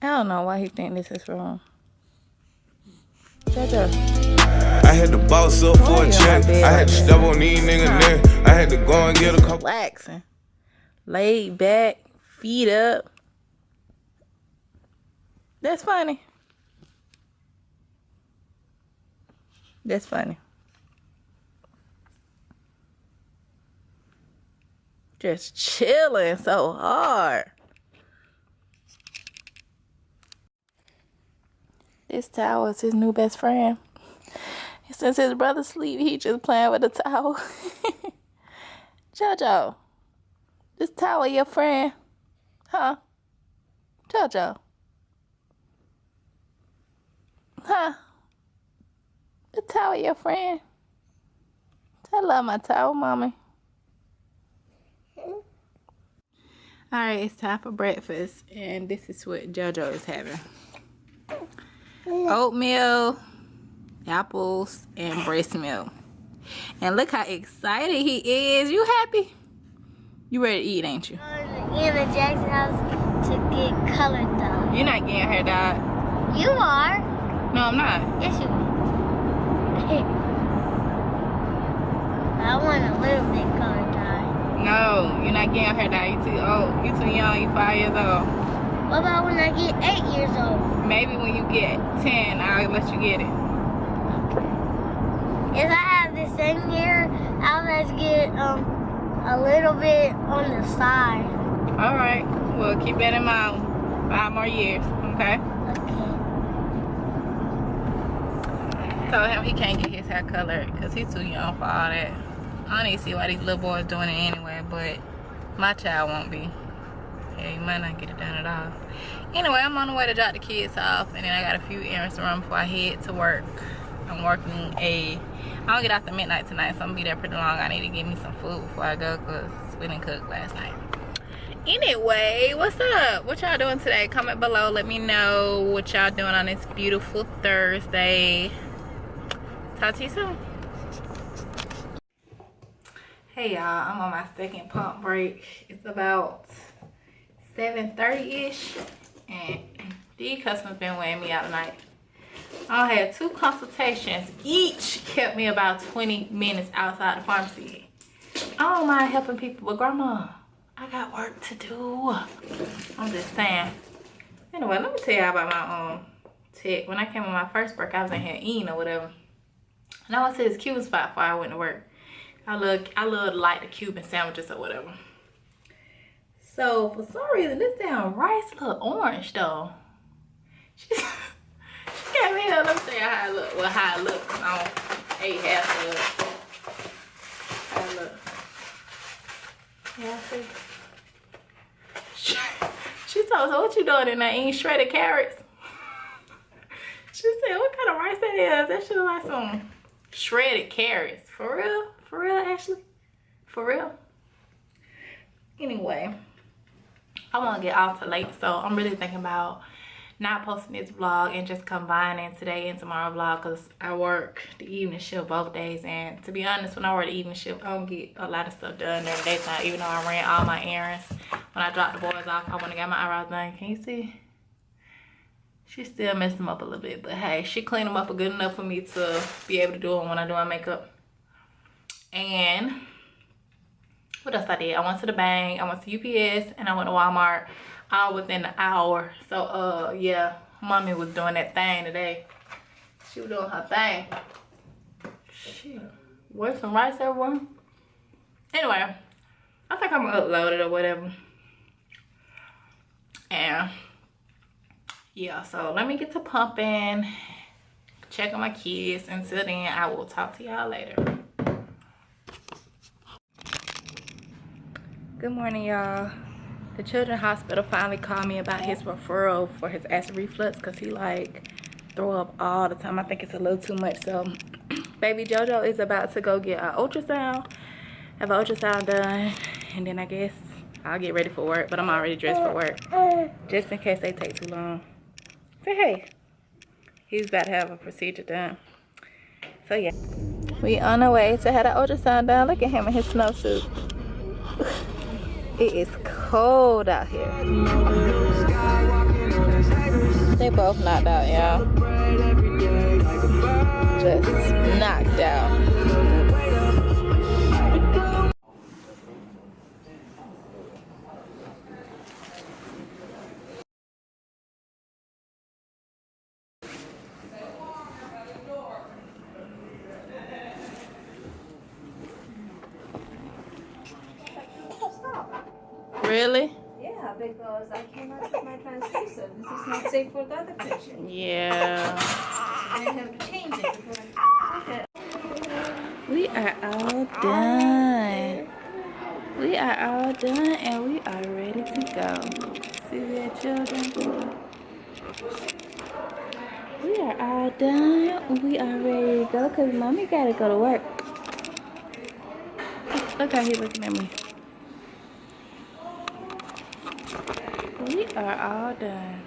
I don't know why he think this is wrong. Jojo. I had to boss up for a check. I had to step on these niggas neck. I had to go and get a couple. Relaxing. Laid back. Feet up. That's funny. That's funny. Just chilling so hard. This towel is his new best friend. Since his brother sleep, he just playing with the towel. Jojo, this towel your friend? Huh? Jojo? Huh? The towel your friend? I love my towel, mommy. Alright, it's time for breakfast, and this is what Jojo is having. Oatmeal, apples, and breast milk. And look how excited he is. You happy? You ready to eat, ain't you? In the Jackson house to get color done. You're not getting hair dyed. You are. No, I'm not. Yes, you are. I want a little bit color dye. No, you're not getting hair dyed. You too old. You too young. You 5 years old. What about when I get 8 years old? Maybe when you get 10, I'll let you get it. If I have the same hair, I'll have to get a little bit on the side. All right. Well, keep that in mind. 5 more years, okay? Okay. Told him he can't get his hair colored because he's too young for all that. I don't even see why these little boys doing it anyway, but my child won't be. Yeah, you might not get it done at all. Anyway, I'm on the way to drop the kids off, and then I got a few errands to run before I head to work. I'm working I don't get out to midnight tonight, so I'm gonna be there pretty long. I need to get me some food before I go because we didn't cook last night. Anyway, what's up? What y'all doing today? Comment below. Let me know what y'all doing on this beautiful Thursday. Talk to you soon. Hey y'all, I'm on my second pump break. It's about 7:30-ish, and these customers been weighing me out tonight. I had 2 consultations. Each kept me about 20 minutes outside the pharmacy. I don't mind helping people, but grandma, I got work to do. I'm just saying. Anyway, let me tell y'all about my tech. When I came on my first break, I was in here eating or whatever. And I went to this Cuban spot before I went to work. I love like the Cuban sandwiches or whatever. So for some reason, this damn rice look orange though. She got me here. Let me tell you how I look. Well, how I look. I don't ate half of it. How I look. Yeah, see. She told us, what you doing in there? Eating shredded carrots? She said, what kind of rice that is? That shit look like some shredded carrots. For real? For real, Ashley? For real? Anyway, I want to get off to late, so I'm really thinking about not posting this vlog and just combining today and tomorrow vlog because I work the evening shift both days. And to be honest, when I work the evening shift, I don't get a lot of stuff done during the daytime, even though I ran all my errands. When I dropped the boys off, I went and got my eyebrows done. Can you see? She still messed them up a little bit, but hey, she cleaned them up good enough for me to be able to do them when I do my makeup. And what else I did? I went to the bank, I went to UPS, and I went to Walmart all within an hour. So yeah, mommy was doing that thing today. She was doing her thing. Shit, where's some rice everywhere? Anyway, I think I'm gonna upload it or whatever. And yeah, so let me get to pumping, check on my kids. Until then, I will talk to y'all later. Good morning, y'all. The children's hospital finally called me about his referral for his acid reflux because he like throw up all the time. I think it's a little too much. So baby Jojo is about to go get an ultrasound, have an ultrasound done, and then I guess I'll get ready for work. But I'm already dressed for work just in case they take too long. Say hey. He's about to have a procedure done. So yeah, we on our way to have an ultrasound done. Look at him in his snowsuit. It is cold out here. They both knocked out, y'all. Just knocked out. Really? Yeah, because I cannot put my translucent. This is not safe for the other patient. Yeah. I have to change it before I... We are all done. We are all done and we are ready to go. See there, children? We are all done. We are ready to go because mommy gotta go to work. Look how he's looking at me. We are all done.